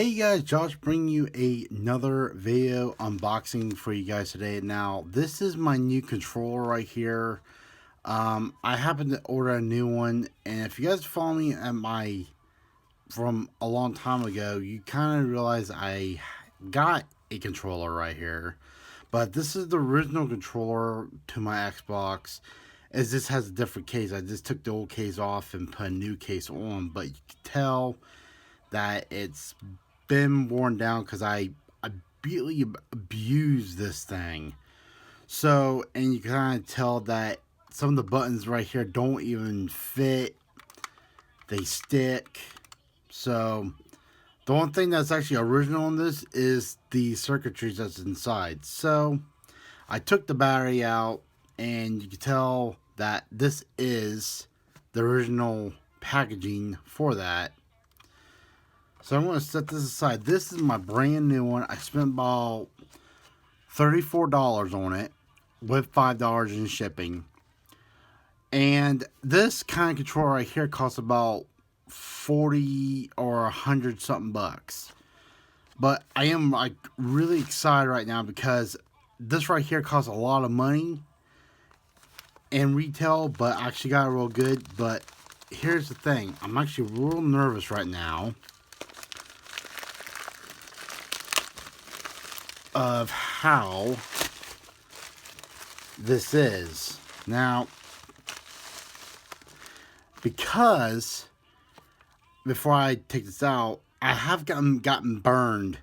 Hey guys, Josh bringing you another video unboxing for you guys today. Now, this is my new controller right here. I happened to order a new one, and if you guys follow me at from a long time ago, you kind of realize I got a controller right here. But this is the original controller to my Xbox, as this has a different case. I just took the old case off and put a new case on, but you can tell that it's been worn down because I really abused this thing. So, and you kind of tell that some of the buttons right here don't even fit. They stick. So, the only thing that's actually original in this is the circuitry that's inside. So, I took the battery out, and you can tell that this is the original packaging for that. So I'm going to set this aside. This is my brand new one. I spent about $34 on it with $5 in shipping. And this kind of controller right here costs about 40 or 100 something bucks. But I am like really excited right now because this right here costs a lot of money in retail, but I actually got it real good. But here's the thing. I'm actually real nervous right now of how this is. Now, because before I take this out, I have gotten burned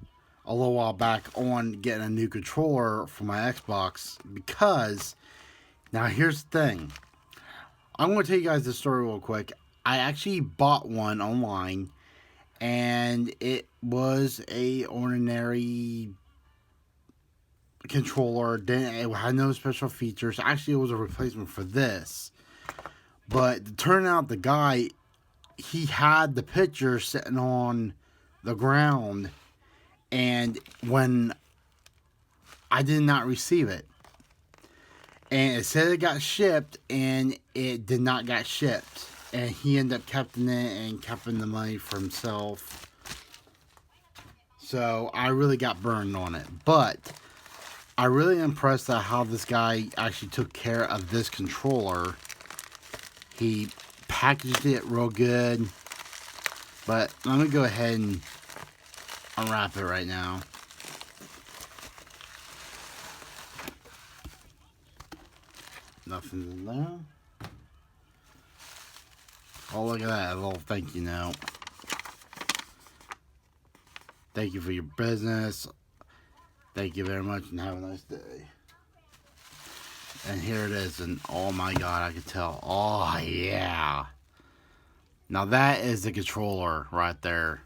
a little while back on getting a new controller for my Xbox, because now here's the thing. I'm going to tell you guys this story real quick. I actually bought one online, and it was a ordinary controller. It had no special features. Actually, it was a replacement for this. But it turned out the guy, he had the picture sitting on the ground, and when I did not receive it, and it said it got shipped, and it did not get shipped, and he ended up keeping it and keeping the money for himself. So I really got burned on it. But I really impressed at how this guy actually took care of this controller. He packaged it real good. But let me go ahead and unwrap it right now. Nothing's in there. Oh, look at that, a little thank you note. Thank you for your business. Thank you very much and have a nice day. And here it is, and oh my god, I can tell. Oh yeah. Now that is the controller right there.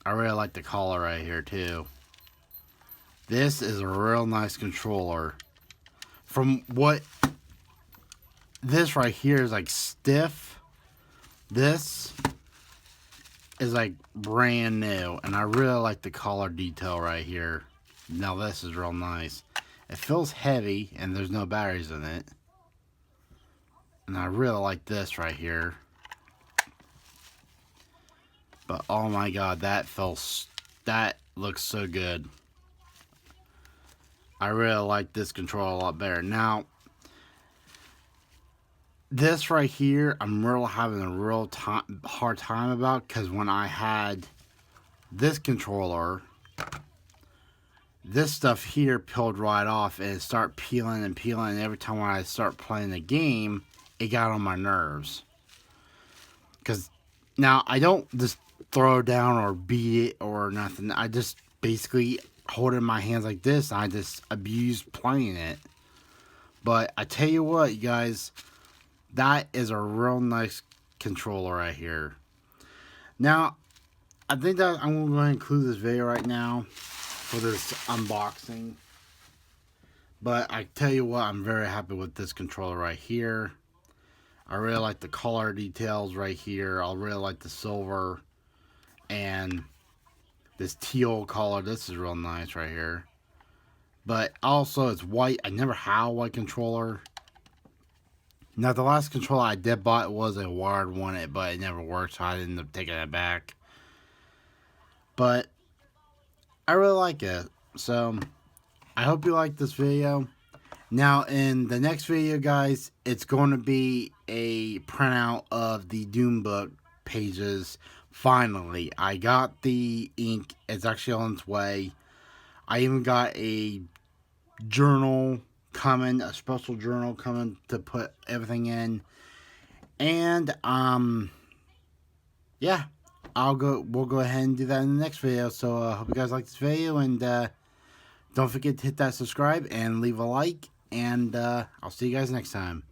I really like the collar right here too. This is a real nice controller. From what this right here is like stiff, this is like brand new, and I really like the collar detail right here. Now this is real nice. It feels heavy and there's no batteries in it, and I really like this right here. But oh my god, that looks so good. I really like this controller a lot better. Now this right here, I'm really having a hard time about, because when I had this controller, this stuff here peeled right off, and it started peeling and peeling, and every time when I start playing the game, it got on my nerves. Because now I don't just throw it down or beat it or nothing. I just basically hold it in my hands like this, and I just abuse playing it. But I tell you what, you guys, that is a real nice controller right here. Now, I think that I'm going to go ahead and include this video right now for this unboxing. But I tell you what, I'm very happy with this controller right here. I really like the color details right here. I really like the silver and this teal color. This is real nice right here. But also it's white. I never had a white controller. Now the last controller I did buy was a wired one, but it never worked, so I ended up taking it back. but I really like it. So I hope you like this video. Now, in the next video, guys, it's going to be a printout of the Doom book pages. Finally, I got the ink. It's actually on its way. I even got a journal coming, a special journal coming to put everything in. And, yeah, we'll go ahead and do that in the next video. So, I hope you guys like this video, and, don't forget to hit that subscribe and leave a like. And I'll see you guys next time.